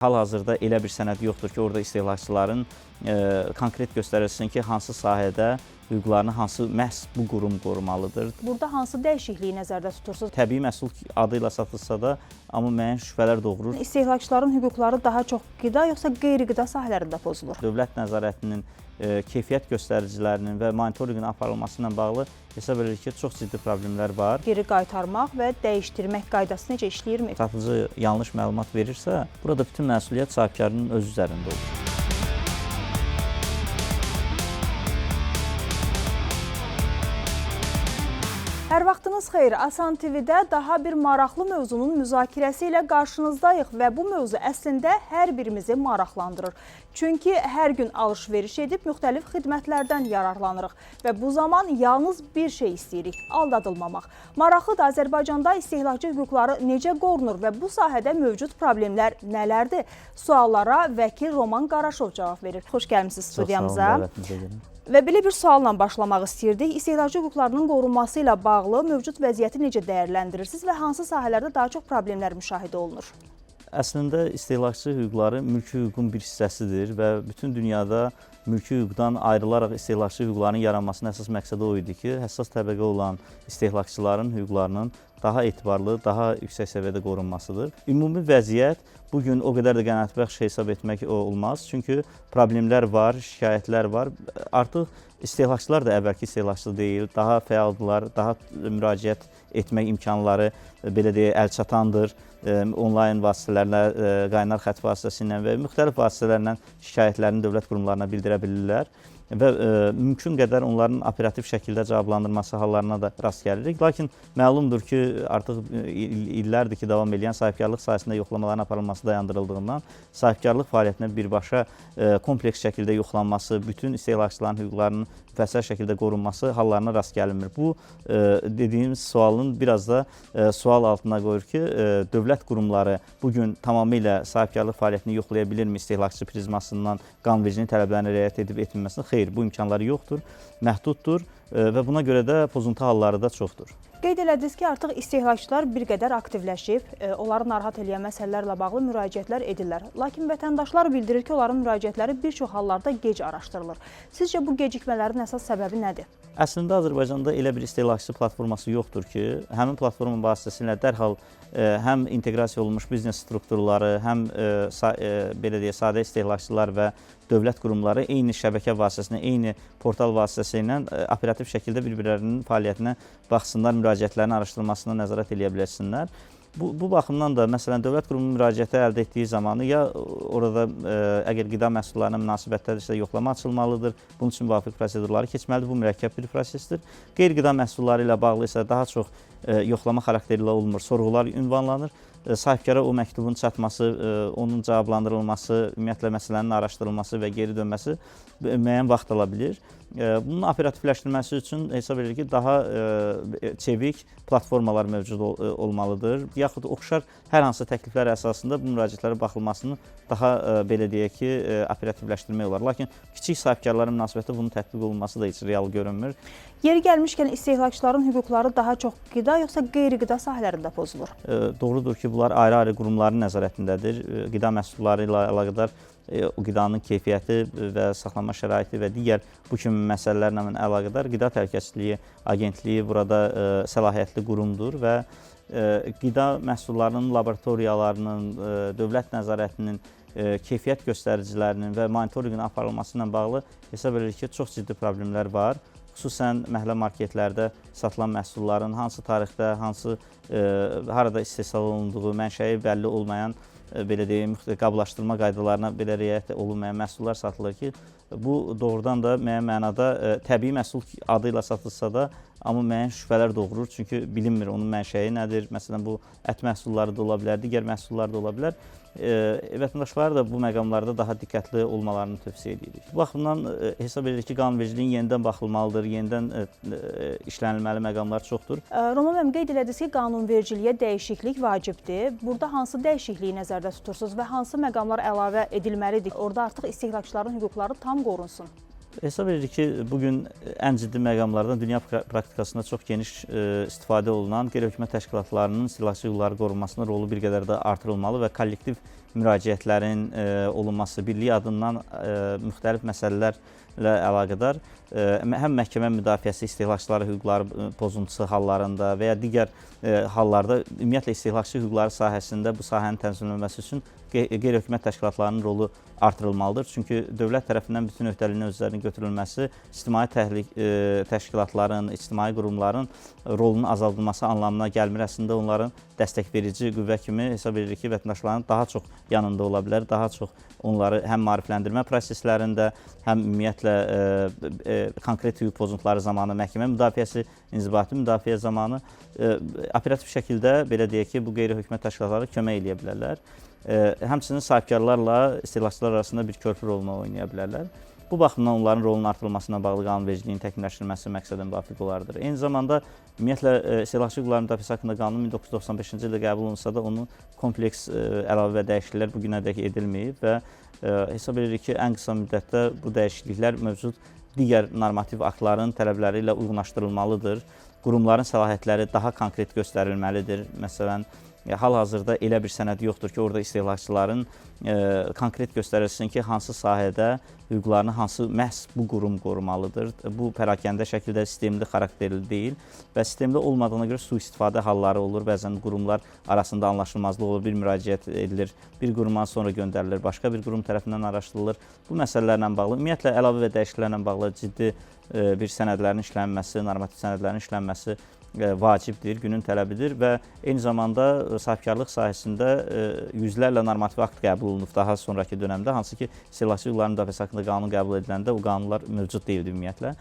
Hal-hazırda elə bir sənəd yoxdur ki, orada istehlakçıların konkret göstərilsin ki, hansı sahədə hüquqlarını məhz bu qurum qorumalıdır. Burada hansı dəyişikliyi nəzərdə tutursunuz? Təbii məhsul adı ilə satılsa da, amma müəyyən şübhələr doğurur. İstehlakçıların hüquqları daha çox qida yoxsa qeyri-qida sahələrində pozulur? Dövlət nəzarətinin keyfiyyət göstəricilərinin və monitorinqin aparılması ilə bağlı hesab edilir ki, çox ciddi problemlər var. Geri qaytarmaq və dəyişdirmək qaydası necə işləyirmi? Satıcı yanlış məlumat verirsə, burada bütün məsuliyyət sahibkarının öz üzərində olur. Hər vaxtınız xeyir. Asan TV-də daha bir maraqlı mövzunun müzakirəsi ilə qarşınızdayıq və bu mövzu əslində hər birimizi maraqlandırır. Çünki hər gün alış-veriş edib müxtəlif xidmətlərdən yararlanırıq və bu zaman yalnız bir şey istəyirik – aldadılmamaq. Maraqlıdır, Azərbaycanda istehlakçı hüquqları necə qorunur və bu sahədə mövcud problemlər nələrdir? Suallara vəkil Roman Qaraşov cavab verir. Xoş gəlmişsiniz studiyamıza. Və belə bir sualla başlamaq istəyirdik. İstehlakçı hüquqlarının qorunması ilə bağlı mövcud vəziyyəti necə dəyərləndirirsiniz və hansı sahələrdə daha çox problemlər müşahidə olunur? Əslində, istehlakçı hüquqları mülki hüququn bir hissəsidir və bütün dünyada mülki hüquqdan ayrılaraq istehlakçı hüquqların yaranmasının əsas məqsədi o idi ki, həssas təbəqə olan istehlakçıların hüquqlarının daha etibarlı, daha yüksək səviyyədə qorunmasıdır. Ümumi vəziyyət bugün o qədər də qənaətbəxş hesab etmək olmaz. Çünki problemlər var, şikayətlər var. Artıq istehlakçılar da əvvəlki istehlakçı deyil, daha fəaldılar, daha müraciət etmək imkanları belə deyək, əlçatandır. Onlayn vasitələrlə, qaynar xətt vasitəsilə və müxtəlif vasitələrlə şikayətlərini dövlət qurumlarına bildirə bilirlər və mümkün qədər onların operativ şəkildə cavablandırması hallarına da rast gəlirik. Lakin məlumdur ki, artıq illərdir ki, davam edən sahibkarlıq sahəsində yoxlamaların aparılması dayandırıldığından sahibkarlıq fəaliyyətinə birbaşa kompleks şəkildə yoxlanması, bütün istehlakçıların hüquqlarının müfəssəl şəkildə qorunması hallarına rast gəlinmir. Bu, dediyimiz sualın biraz da sual altına qoyur ki, dövlət qurumları bugün tamamilə sahibkarlıq fəaliyyətini yoxlaya bilirmi istehlakçı prizmasından qanunvericiliyin tələblərinə riayət edib etmilməsində? Xeyr, bu imkanları yoxdur, məhduddur və buna görə də pozuntu halları da çoxdur. Qeyd elədiniz ki, artıq istehlakçılar bir qədər aktivləşib, onları narahat edən məsələlərlə bağlı müraciətlər edirlər. Lakin vətəndaşlar bildirir ki, onların müraciətləri bir çox hallarda gec araşdırılır. Sizcə bu gecikmələrin əsas səbəbi nədir? Əslində, Azərbaycanda elə bir istehlakçı platforması yoxdur ki, həmin platforma vasitəsilə dərhal həm inteqrasiya olunmuş biznes strukturları, həm belə deyək, sadə istehlakçılar və dövlət qurumları eyni şəbəkə vasitəsilə, eyni portal vasitəsilə operativ şəkildə bir-birlərinin fəaliyyətinə baxsınlar, müraciətlərin araşdırılmasına nəzarət edə bilsinlər. Bu baxımdan da, məsələn, dövlət qurumu müraciəti əldə etdiyi zamanı ya orada əgər qida məhsullarına münasibətlərdirsə yoxlama açılmalıdır, bunun üçün müvafiq prosedurları keçməlidir, bu mürəkkəb bir prosesdir. Qeyri-qida məhsulları ilə bağlı isə daha çox yoxlama xarakterli olunmur, sorğular ünvanlanır. Sahibkara o məktubun çatması, onun cavablandırılması, ümumiyyətlə məsələnin araşdırılması və geri dönməsi müəyyən vaxt ala bilir. Bunun operativləşdirilməsi üçün hesab edilir ki, daha çevik platformalar mövcud olmalıdır. Yaxud oxşar hər hansı təkliflər əsasında bu müraciətlərə baxılmasını daha belə deyək ki, operativləşdirmək olar. Lakin kiçik sahibkarların münasibətdə bunun tətbiq olunması da heç real görünmür. Yeri gəlmişkən istehlakçıların hüquqları daha çox qida yoxsa qeyri-qida sahələrində pozulur? Doğrudur ki, bunlar ayrı-ayrı qurumların nəzarətindədir. Qida məhsulları ilə əlaqədar qidanın keyfiyyəti və saxlanma şəraiti və digər bu kimi məsələlərlə əlaqədar Qida Təhlükəsizliyi Agentliyi burada səlahiyyətli qurumdur və qida məhsullarının laboratoriyalarının, dövlət nəzarətinin, keyfiyyət göstəricilərinin və monitorinqin aparılması ilə bağlı hesab edilir ki, çox ciddi problemlər var. Xüsusən məhəllə marketlərdə satılan məhsulların hansı tarixdə, harada istehsal olunduğu, mənşəyi bəlli olmayan, belə deyim, qablaşdırma qaydalarına belə riayət olunmayan məhsullar satılır ki, bu doğrudan da müəyyən mənada təbii məhsul adı ilə satılsa da, amma müəyyən şübhələr doğurur. Çünki bilinmir onun mənşəyi nədir. Məsələn, bu ət məhsulları da ola bilər, digər məhsullar da ola bilər. Vətəndaşlar da bu məqamlarda daha diqqətli olmalarını tövsiyə edirik. Bu baxımdan hesab edirik ki, qanunvericiliyin yenidən baxılmalıdır, yenidən işlənilməli məqamlar çoxdur. Roman müəllim, qeyd elədiniz ki, qanunvericiliyə dəyişiklik vacibdir. Burada hansı dəyişikliyi nəzərdə tutursunuz və hansı məqamlar əlavə edilməlidir? Orada artıq istehlakçıların hüquqları tam qorunsun. Hesab edirik ki, bugün ən ciddi məqamlardan dünya praktikasında çox geniş istifadə olunan qeyri-hökumət təşkilatlarının istehlakçı hüquqları qorunmasının rolu bir qədər də artırılmalı və kollektiv müraciətlərin olunması, birlik adından müxtəlif məsələlərlə əlaqədar həm məhkəmə müdafiəsi istehlakçılar hüquqları pozuntusu hallarında və ya digər hallarda ümumiyyətlə istehlakçı hüquqları sahəsində bu sahənin tənzimlənməsi üçün qeyri-hökumət təşkilatlarının rolu artırılmalıdır. Çünki dövlət tərəfindən bütün öhdəliyinin özlərinin götürülməsi ictimai təşkilatların, ictimai qurumların rolunun azaldılması anlamına gəlmir. Əslində onların dəstəkverici qüvvə kimi hesab edirik ki, vətəndaşların daha çox yanında ola bilər, daha çox onları həm maarifləndirmə proseslərində, həm ümumiyyətlə konkret hüquq pozuntuları zamanı məhkəmə müdafiəsi, inzibati müdafiə zamanı operativ şəkildə belə deyək ki, bu qeyri-hökumət təşkilatları kömək edə bilərlər. Həmçinin sahibkarlarla istehlakçılar arasında bir körpü rolunu oynaya bilərlər. Bu baxımdan onların rolunun artırılmasına bağlı qanunvericiliyin təkmilləşdirilməsi məqsədə müvafiq olardır. Eyni zamanda ümumiyyətlə istehlakçı hüquqları müdafiəsi haqqında qanun 1995-ci ildə qəbul olunsa da onun kompleks əlavə və dəyişikliklər bu günədək edilməyib və hesab edirik ki, ən qısa müddətdə bu dəyişikliklər mövcud digər normativ aktların tələbləri ilə uyğunlaşdırılmalıdır. Qurumların səlahiyyətləri daha konkret göstərilməlidir. Məsələn, hal-hazırda elə bir sənəd yoxdur ki, orada istehlakçıların konkret göstərilsin ki, hansı sahədə hüquqlarını hansı məhz bu qurum qorumalıdır. Bu pərakəndə şəkildə sistemli xarakterli deyil və sistemli olmadığına görə sui-istifadə halları olur. Bəzən qurumlar arasında anlaşılmazlıq olur, bir müraciət edilir, bir qurumdan sonra göndərilir, başqa bir qurum tərəfindən araşdırılır. Bu məsələlərlə bağlı, ümumiyyətlə əlavə və dəyişikliklərlə bağlı ciddi bir sənədlərin işlənməsi, normativ sənədlərin işlənməsi vacibdir, günün tələbidir və eyni zamanda sahibkarlıq sahəsində yüzlərlə normativ akt qəbul olunub daha sonraki dönəmdə, hansı ki, istehlakçı hüquqları müdafiəsi haqqında qanun qəbul ediləndə o qanunlar mövcud deyildi ümumiyyətlə.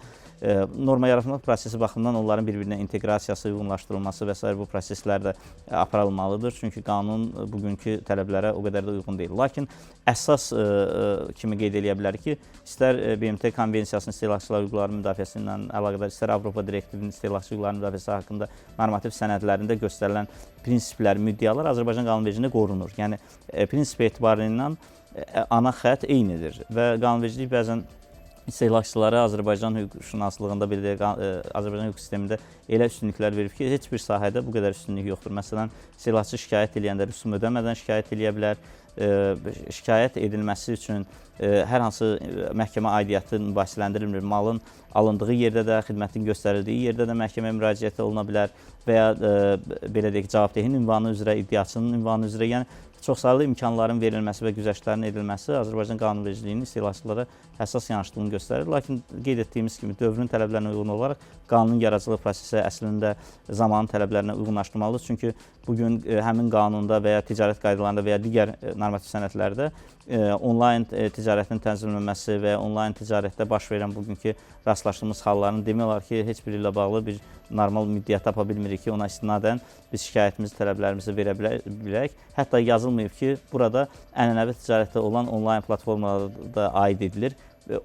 Norma yaratma prosesi baxımından onların bir-birinə inteqrasiyası, uyğunlaşdırılması və s. bu proseslər də aparılmalıdır. Çünki qanun bugünkü tələblərə o qədər də uyğun deyil. Lakin əsas kimi qeyd edə bilərik ki, istər BMT Konvensiyasının istehlakçılar hüquqları müdafiəsi ilə əlaqədar, istər Avropa Direktivinin istehlakçı hüquqları müdafiəsi haqqında normativ sənədlərində göstərilən prinsiplər, müddəalar Azərbaycan qanunvericiliyində qorunur. Yəni, prinsip etibarı ilə ana xətt eynidir və qanunvericilik bəzən istehlakçılara Azərbaycan hüquqşünaslığında, Azərbaycan hüquq sistemində elə üstünlüklər verib ki, heç bir sahədə bu qədər üstünlük yoxdur. Məsələn, istehlakçı şikayət edəndə rüsum ödəmədən şikayət edə bilər. Şikayət edilməsi üçün hər hansı məhkəmə aidiyyatı mübahisələndirilmir. Malın alındığı yerdə də, xidmətin göstərildiyi yerdə də məhkəməyə müraciət oluna bilər və ya belə deyək, cavabdehinin ünvanı üzrə, iddiaçının ünvanı üzrə, yəni çoxsaylı imkanların verilməsi və güzəştlərin edilməsi Azərbaycan qanunvericiliyinin istehlakçılara həssas yanaşdığını göstərir. Lakin qeyd etdiyimiz kimi dövrün tələblərinə uyğun olaraq qanun yaradıcılıq prosesi əslində zamanın tələblərinə uyğunlaşdırmalıdır. Çünki bugün həmin qanunda və ya ticarət qaydalarında və ya digər normativ sənədlərdə onlayn ticarətin tənzimlənməsi və onlayn ticarətdə baş verən bugünkü rastlaşdığımız halların demək olar ki, heç biri ilə bağlı bir normal müddəa tapa bilmirik ki, ona istinadən biz şikayətimizi, tələblərimizi verə bilək. Hətta yazılmayıb ki, burada ənənəvi ticarətdə olan onlayn platformalara da aid edilir.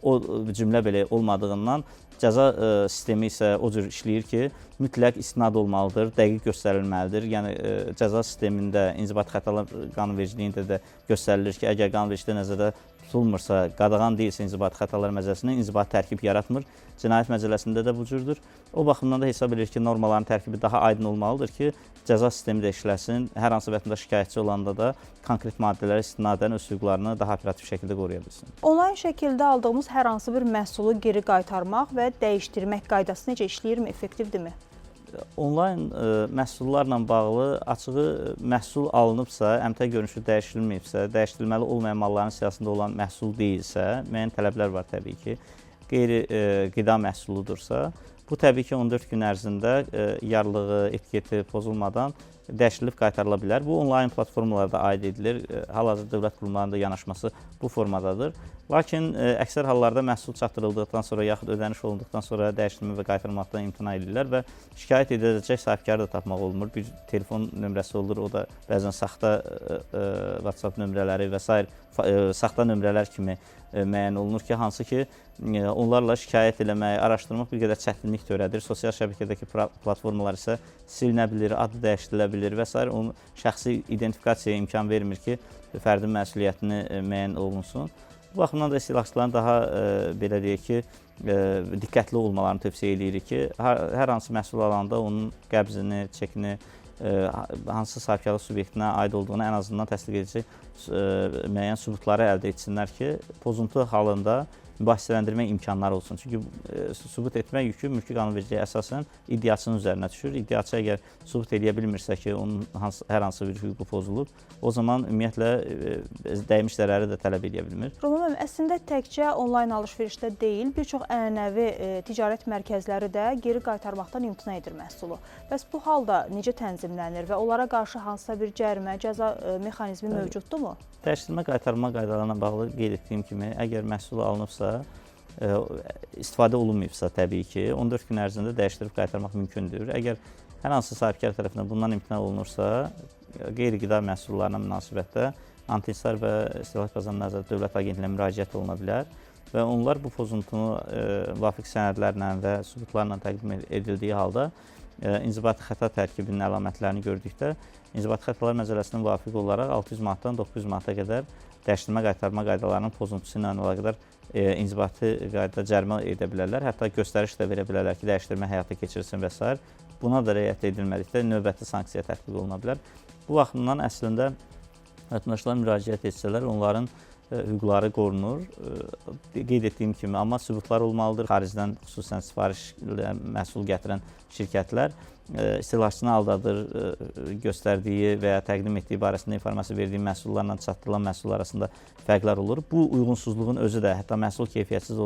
O cümlə belə olmadığından cəza sistemi isə o cür işləyir ki, mütləq istinad olmalıdır, dəqiq göstərilməlidir. Yəni, cəza sistemində, inzibati xətalar qanunvericiliyində də göstərilir ki, əgər qanunvericilikdə nəzərdə tutulmursa, qadağan deyilsə inzibati xətalar məcəlləsində inzibati tərkib yaratmır. Cinayət məcəlləsində də bu cürdür. O baxımdan da hesab edilir ki, normaların tərkibi daha aydın olmalıdır ki, cəza sistemi də işləsin. Hər hansı vətəndaş şikayətçi olanda da konkret maddələrə istinadən öz hüquqlarını daha operativ şəkildə qoruya bilsin. Onlayn şəkildə aldığımız hər hansı bir məhsulu geri qaytarmaq və dəyişdirmək qaydası necə işləyirmi, effektivdirmi? Onlayn məhsullarla bağlı açığı məhsul alınıbsa, əmtəə görünüşü dəyişdirilməyibsə, dəyişdirilməli olmayan malların siyasında olan məhsul deyilsə, müəyyən tələblər var təbii ki, qeyri-qida məhsuludursa, bu təbii ki 14 gün ərzində yarlığı, etiketi pozulmadan dəyişdirilib qaytarıla bilər. Bu onlayn platformalarda aid edilir. Hal-hazırda dövlət qurumlarında yanaşması bu formadadır. Lakin əksər hallarda məhsul çatdırıldıqdan sonra yaxud ödəniş olunduqdan sonra dəyişdirmə və qaytarmaqdan imtina edirlər və şikayət ediləcək sahibkarı da tapmaq olmur. Bir telefon nömrəsi olur, o da bəzən saxta WhatsApp nömrələri və s. saxta nömrələr kimi müəyyən olunur ki, hansı ki onlarla şikayət eləmək, araşdırmaq bir qədər çətinlik törədir. Sosial şəbəkədəki platformalar isə silinə bilir, adı dəyişdirilə bilir və s. Onun şəxsi identifikasiyaya imkan vermir ki, fərdin məsuliyyətini müəyyən olunsun. Bu baxımdan da istehlakçıların daha belə deyək ki, diqqətli olmalarını tövsiyə edirik ki, hər hansı məhsul alanda onun qəbzini, çekini, hansı sahibkarlıq subyektinə aid olduğunu ən azından təsdiq edici müəyyən sübutları əldə etsinlər ki, pozuntu halında mübahisələndirmə imkanları olsun. Çünki sübut etmək yükü mülki qanunvericiliyə əsasən iddiaçının üzərinə düşür. İddiaçı əgər sübut edə bilmirsə ki, onun hər hansı bir hüququ pozulub, o zaman ümumiyyətlə dəymiş zərəri də tələb edə bilmir. Roma müəllim, əslində təkcə onlayn alış-verişdə deyil, bir çox ənənəvi ticarət mərkəzləri də geri qaytarmaqdan imtina edir məhsulu. Bəs bu halda necə tənzimlənir və onlara qarşı hansısa bir cərimə, cəza mexanizmi mövcuddurmu? Dəyişdirmə qaytarma qaydalarına bağlı qeyd etdiyim kimi, əgər məhsul alınıbsa, istifadə olunmayıbsa təbii ki, 14 gün ərzində dəyişdirib qaytarmaq mümkündür. Əgər hər hansı sahibkar tərəfindən bundan imtina olunursa, qeyri-qida məhsullarına münasibətdə Antisar və İstehlak Bazarı Nəzarəti Dövlət Agentliyinə müraciət oluna bilər və onlar bu pozuntunu müvafiq sənədlərlə və sübutlarla təqdim edildiyi halda inzibati xəta tərkibinin əlamətlərini gördükdə İnzibati Xətalar Məcəlləsinin müvafiq olaraq 600 manatdan 900 manata qədər dəyişdirmə qaytarma qaydalarının pozuntusu ilə əlaqədar inzibati qaydada cərimə edə bilərlər. Hətta göstəriş də verə bilərlər ki, dəyişdirmə həyata keçirilsin və s. Buna da riayət edilmədikdə növbəti sanksiya tətbiq oluna bilər. Bu baxımdan əslində vətəndaşlar müraciət etsələr, onların hüquqları qorunur. Qeyd etdiyim kimi, amma sübutlar olmalıdır. Xaricdən xüsusən sifarişlə məhsul gətirən şirkətlər istehlakçını aldadır, göstərdiyi və ya təqdim etdiyi barəsində informasiya verdiyi məhsullarla çatdırılan məhsullar arasında fərqlər olur. Bu uyğunsuzluğun özü də hətta məhsul keyfiyyətsiz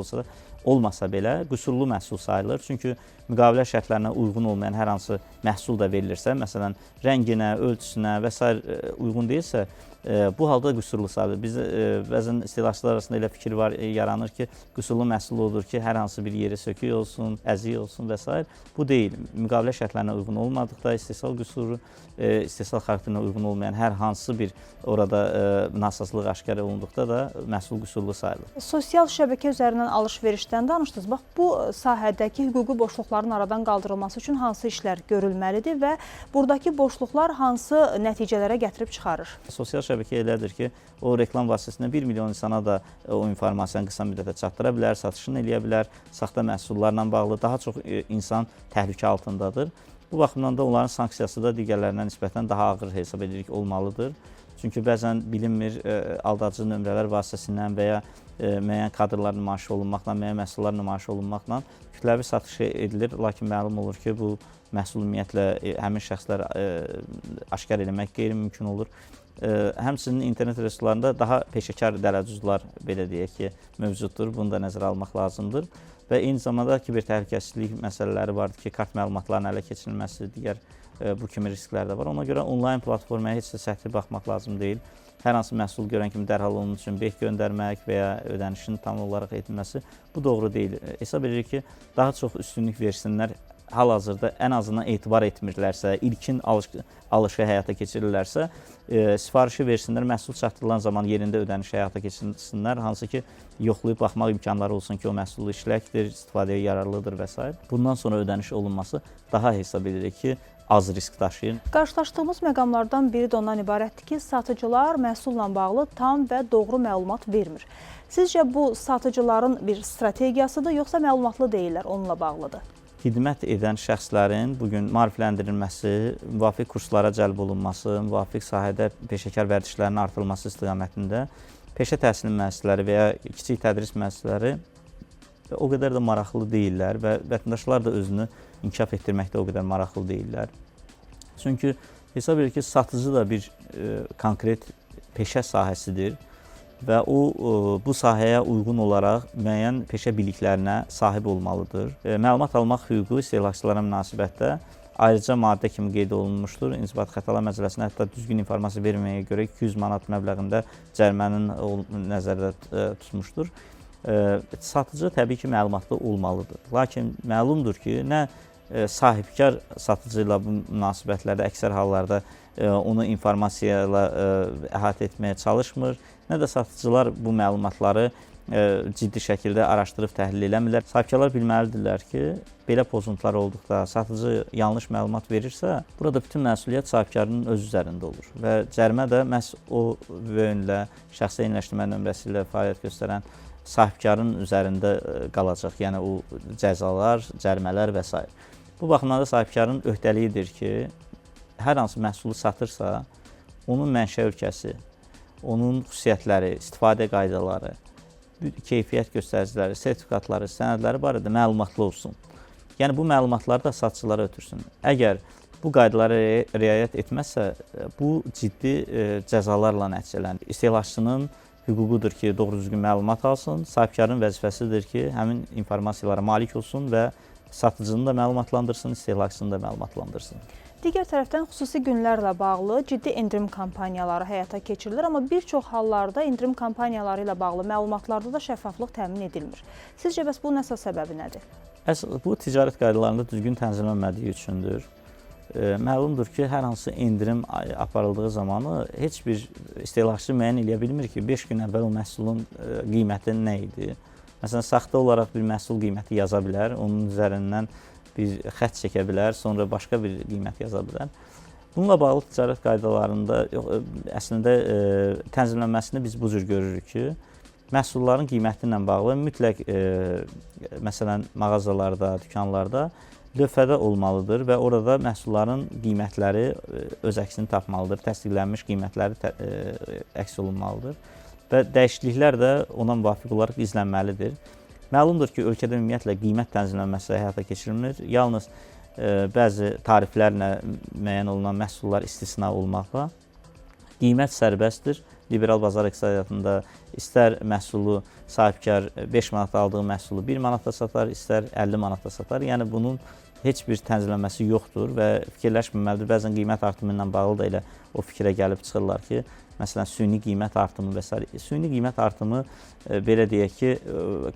olmasa belə qüsurlu məhsul sayılır. Çünki müqavilə şərtlərinə uyğun olmayan hər hansı məhsul da verilirsə, məsələn, rənginə, ölçüsünə və s. uyğun deyilsə, bu halda qüsurlu sayılır. Biz bəzən istehlakçılar arasında elə fikir yaranır ki, qüsurlu məhsul odur ki, hər hansı bir yeri sökük olsun, əzik olsun və s. Bu deyil. Müqavilə şərtlərinə uyğun olmadıqda, istehsal qüsuru, istehsal xarakterinə uyğun olmayan hər hansı bir orada nasaslıq aşkar olunduqda da məhsul qüsurlu sayılır. Sosial şəbəkə üzərindən alış-verişdən danışdınız. Bax, bu sahədəki hüquqi boşluqların aradan qaldırılması üçün hansı işlər görülməlidir və buradakı boşluqlar hansı nəticələrə gətirib çıxarır? Sosial şəbəkə elədir ki, o reklam vasitəsilə 1 milyon insana da o informasiyanı qısa müddətə çatdıra bilər, satışını eləyə bilər, saxta məhsullarla bağlı daha çox insan təhlükə altındadır. Bu baxımdan da onların sanksiyası da digərlərinə nisbətən daha ağır hesab edirik olmalıdır. Çünki bəzən bilinmir, aldacı nömrələr vasitəsindən və ya müəyyən kadrlar nümayiş olunmaqla, müəyyən məhsullar nümayiş olunmaqla kütləvi satış edilir. Lakin məlum olur ki, bu məhsul ümumiyyətlə həmin şəxslər aşkar eləmək qeyri-mümkün olur. Həmçinin internet resurslarında daha peşəkar dələduzlar, belə deyək ki, mövcuddur. Bunu da nəzərə almaq lazımdır. Və eyni zamanda kibertəhlükəsizlik məsələləri vardır ki, kart məlumatlarının ələ keçirilməsi, digər bu kimi risklər də var. Ona görə onlayn platformaya heç də səthi baxmaq lazım deyil. Hər hansı məhsul görən kimi dərhal onun üçün beh göndərmək və ya ödənişin tam olaraq edilməsi bu doğru deyil. Hesab edirik ki, daha çox üstünlük versinlər. Hal-hazırda ən azından etibar etmirlərsə, ilkin alışı həyata keçirirlərsə, sifarişi versinlər, məhsul çatdırılan zaman yerində ödəniş həyata keçirsinlər, hansı ki, yoxlayıb baxmaq imkanları olsun ki, o məhsul işləkdir, istifadəyə yararlıdır və s. Bundan sonra ödəniş olunması daha hesab edirik ki, az risk daşıyır. Qarşılaşdığımız məqamlardan biri də ondan ibarətdir ki, satıcılar məhsulla bağlı tam və doğru məlumat vermir. Sizcə bu satıcıların bir strategiyasıdır, yoxsa məlumatlı deyirlər, onunla bağlıdır? Xidmət edən şəxslərin bugün maarifləndirilməsi, müvafiq kurslara cəlb olunması, müvafiq sahədə peşəkar vərdişlərinin artırılması istiqamətində peşə təhsili müəssisələri və ya kiçik tədris müəssisələri o qədər də maraqlı deyillər və vətəndaşlar da özünü inkişaf etdirməkdə o qədər maraqlı deyillər. Çünki hesab edir ki, satıcı da bir konkret peşə sahəsidir və o, bu sahəyə uyğun olaraq müəyyən peşə biliklərinə sahib olmalıdır. Məlumat almaq hüququ istehlakçılara münasibətdə ayrıca maddə kimi qeyd olunmuşdur. İnzibati Xətalar Məcəlləsində hətta düzgün informasiya verməyə görə 200 manat məbləğində cərimənin nəzərdə tutmuşdur. Satıcı təbii ki, məlumatlı olmalıdır. Lakin məlumdur ki, nə sahibkar satıcı ilə bu münasibətlərdə əksər hallarda onu informasiya ilə əhatə etməyə çalışmır, nə də satıcılar bu məlumatları ciddi şəkildə araşdırıb təhlil eləmirlər. Sahibkarlar bilməlidirlər ki, belə pozuntular olduqda satıcı yanlış məlumat verirsə, burada bütün məsuliyyət sahibkarın öz üzərində olur və cərimə də məhz o yönlə şəxsi eyniləşdirmə nömrəsi ilə fəaliyyət göstərən sahibkarın üzərində qalacaq, yəni o cəzalar, cərimələr və s. Bu baxımdan da sahibkarın öhdəliyidir ki, hər hansı məhsulu satırsa, onun mənşə ölkəsi, onun xüsusiyyətləri, istifadə qaydaları, keyfiyyət göstəriciləri, sertifikatları, sənədləri barədə məlumatlı olsun. Yəni bu məlumatları da satıcılara ötürsün. Əgər bu qaydalara riayət etməzsə, bu ciddi cəzalarla nəticələnir. İstehlakçının hüququdur ki, doğru düzgün məlumat alsın, sahibkarın vəzifəsidir ki, həmin informasiyalara malik olsun və satıcını da məlumatlandırsın, istehlakçını da məlumatlandırsın. Digər tərəfdən xüsusi günlərlə bağlı ciddi endirim kampaniyaları həyata keçirilir, amma bir çox hallarda endirim kampaniyaları ilə bağlı məlumatlarda da şəffaflıq təmin edilmir. Sizcə bəs bunun əsas səbəbi nədir? Bu ticarət qaydalarında düzgün tənzimlənmədiyi üçündür. Məlumdur ki, hər hansı endirim aparıldığı zamanı heç bir istehlakçı müəyyən edə bilmir ki, 5 gün əvvəl o məhsulun qiyməti nə idi? Məsələn, saxta olaraq bir məhsul qiyməti yaza bilər, onun üzərindən bir xətt çəkə bilər, sonra başqa bir qiymət yaza bilər. Bununla bağlı ticarət qaydalarında əslində tənzimlənməsini biz bu cür görürük ki, məhsulların qiyməti ilə bağlı mütləq məsələn mağazalarda, dükanlarda lövhədə olmalıdır və orada məhsulların qiymətləri öz əksini tapmalıdır, təsdiqlənmiş qiymətləri əks olunmalıdır və dəyişikliklər də ona müvafiq olaraq izlənməlidir. Məlumdur ki, ölkədə ümumiyyətlə qiymət tənzimlənməsi həyata keçirilmir. Yalnız bəzi tariflərlə müəyyən olunan məhsullar istisna olmaqla qiymət sərbəstdir. Liberal bazar iqtisadiyyatında istər məhsulu sahibkar 5 manata aldığı məhsulu 1 manata satar, istər 50 manata satar. Yəni bunun heç bir tənzimlənməsi yoxdur və fikirləşməməlidir. Bəzən qiymət artımı ilə bağlı da elə o fikrə gəlib çıxırlar ki, məsələn, süni qiymət artımı və s. Süni qiymət artımı, belə deyək ki,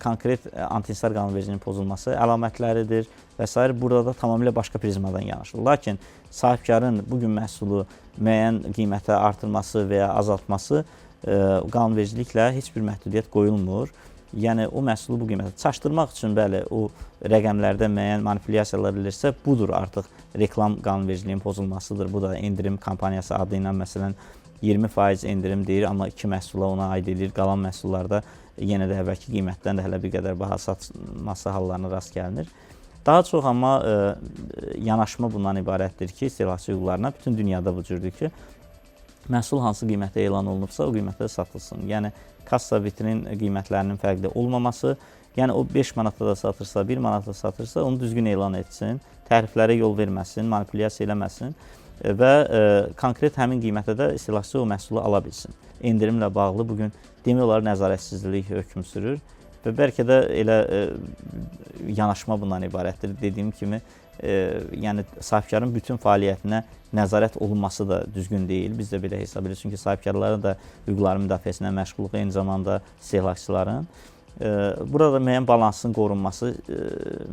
konkret anti-inhisar qanunvericiliyinin pozulması əlamətləridir və s. Burada da tamamilə başqa prizmadan yanaşır. Lakin sahibkarın bugün məhsulu müəyyən qiymətə artırması və ya azaltması qanunvericiliklə heç bir məhdudiyyət qoyulmur. Yəni o məhsulu bu qiymətə çaşdırmaq üçün bəli o rəqəmlərdə müəyyən manipulyasiyalar edilirsə, budur artıq reklam qanunvericiliyinin pozulmasıdır. Bu da endirim kampaniyası adı ilə məsələn 20% endirim deyir, amma 2 məhsula ona aid edilir. Qalan məhsullarda yenə də əvvəlki qiymətdən də hələ bir qədər baha satılması hallarına rast gəlinir. Daha çox amma yanaşma bundan ibarətdir ki, istehlakçı hüquqlarına bütün dünyada bu cürdür ki, məhsul hansı qiymətə elan olunubsa, o qiymətə satılsın. Yəni, kassa vitrin qiymətlərinin fərqli olmaması, yəni o 5 manata da satırsa, 1 manata da satırsa, onu düzgün elan etsin, təriflərə yol verməsin, manipulyasiya eləməsin və konkret həmin qiymətə də istehlakçı o məhsulu ala bilsin. Endirimlə bağlı bugün demək olar nəzarətsizlik hökm sürür və bəlkə də elə yanaşma bundan ibarətdir. Dediyim kimi, yəni sahibkarın bütün fəaliyyətinə nəzarət olunması da düzgün deyil. Biz də belə hesab edirik. Çünki sahibkarların da hüquqların müdafiəsinə məşğulluq eyni zamanda istehlakçıların. Burada müəyyən balansın qorunması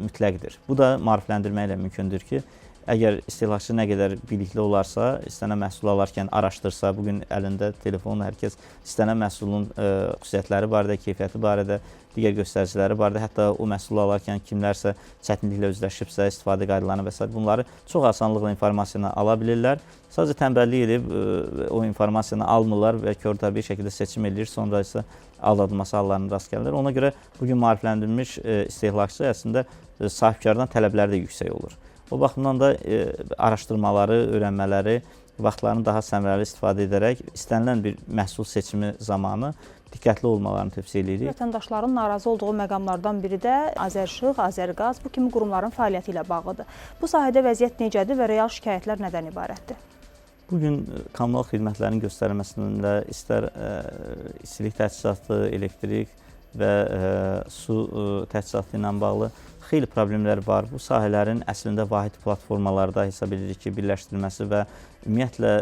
mütləqdir. Bu da maarifləndirmə ilə mümkündür ki, əgər istehlakçı nə qədər bilikli olarsa, istənilən məhsul alarkən araşdırsa, bugün əlində telefonla hər kəs istənilən məhsulun xüsusiyyətləri barədə, keyfiyyəti barədə, digər göstəriciləri barədə, hətta o məhsulu alarkən kimlərsə çətinliklə üzləşibsə, istifadə qaydalarını və s. bunları çox asanlıqla informasiyanı ala bilirlər. Sadəcə tənbəllik edib o informasiyanı almırlar və körtəbii şəkildə seçim edir, sonra isə aldadılması hallarına rast gəlirlər. Ona görə bugün maarifləndirilmiş istehlakçı əslində sahibkardan tələbləri də yüksək olur. O baxımdan da araşdırmaları, öyrənmələri, vaxtlarını daha səmərəli istifadə edərək istənilən bir məhsul seçimi zamanı diqqətli olmalarını tövsiyə edirik. Vətəndaşların narazı olduğu məqamlardan biri də Azərişıq, Azərqaz, bu kimi qurumların fəaliyyəti ilə bağlıdır. Bu sahədə vəziyyət necədir və real şikayətlər nədən ibarətdir? Bugün kommunal xidmətlərin göstərilməsində istər istilik təchizatı, elektrik və su təchizatı ilə bağlı xeyli problemlər var. Bu sahələrin əslində vahid platformalarda hesab edirik ki, birləşdirilməsi və ümumiyyətlə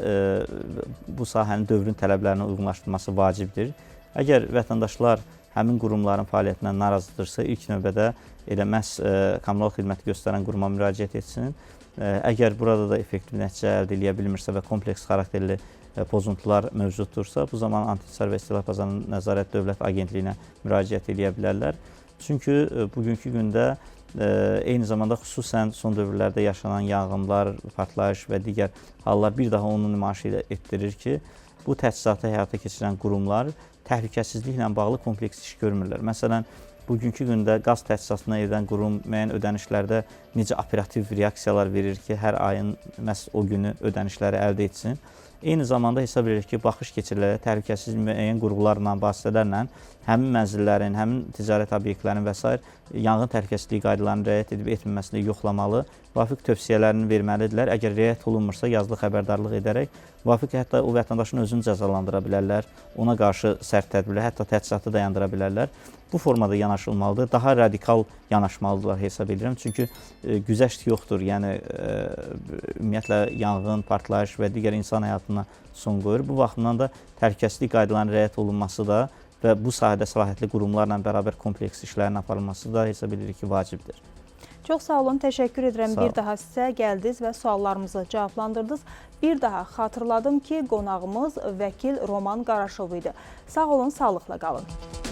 bu sahənin dövrün tələblərinə uyğunlaşdırılması vacibdir. Əgər vətəndaşlar həmin qurumların fəaliyyətindən narazıdırsa, ilk növbədə elə məhz kommunal xidməti göstərən quruma müraciət etsin. Əgər burada da effektiv nəticə əldə edə bilmirsə və kompleks xarakterli pozuntular mövcuddursa, bu zaman Anti-İnhisar və İstehlak Bazarının Nəzarət Dövlət Agentliyinə müraciət edə bilərlər. Çünki bugünkü gündə eyni zamanda xüsusən son dövrlərdə yaşanan yanğınlar, partlayış və digər hallar bir daha onu nümayiş etdirir ki, bu təchizatı həyata keçirən qurumlar təhlükəsizliklə bağlı kompleks iş görmürlər. Məsələn, bugünkü gündə qaz təchizatına edən qurum müəyyən ödənişlərdə necə operativ reaksiyalar verir ki, hər ayın məhz o günü ödənişləri əldə etsin. Eyni zamanda hesab edirik ki, baxış keçirləri təhlükəsiz müəyyən qurğularla, vasitələrlə həmin mənzillərin, həmin ticarət obyektlərinin və s. yanğın təhlükəsizliyi qaydalarının riayət edib etmənməsini yoxlamalı, müvafiq tövsiyələrini verməlidirlər. Əgər riayət olunmursa, yazılı xəbərdarlıq edərək, müvafiq hətta o vətəndaşın özünü cəzalandıra bilərlər, ona qarşı sərt tədbirlər, hətta təchizatı dayandıra bilərlər. Bu formada yanaşılmalıdır, daha radikal yanaşmalıdırlar hesab edirəm. Çünki güzəşt yoxdur, yəni ümumiyyətlə yanğın, partlayış və digər insan həyatına son qoyur. Bu baxımdan da təhlükəsizlik qaydalarının riayət olunması da və bu sahədə səlahiyyətli qurumlarla bərabər kompleks işlərin aparılması da hesab edirik ki, vacibdir. Çox sağ olun, təşəkkür edirəm. Bir daha sizə gəldiniz və suallarımızı cavablandırdınız. Bir daha xatırladım ki, qonağımız vəkil Roman Qaraşov idi. Sağ olun, sağlıqla qalın.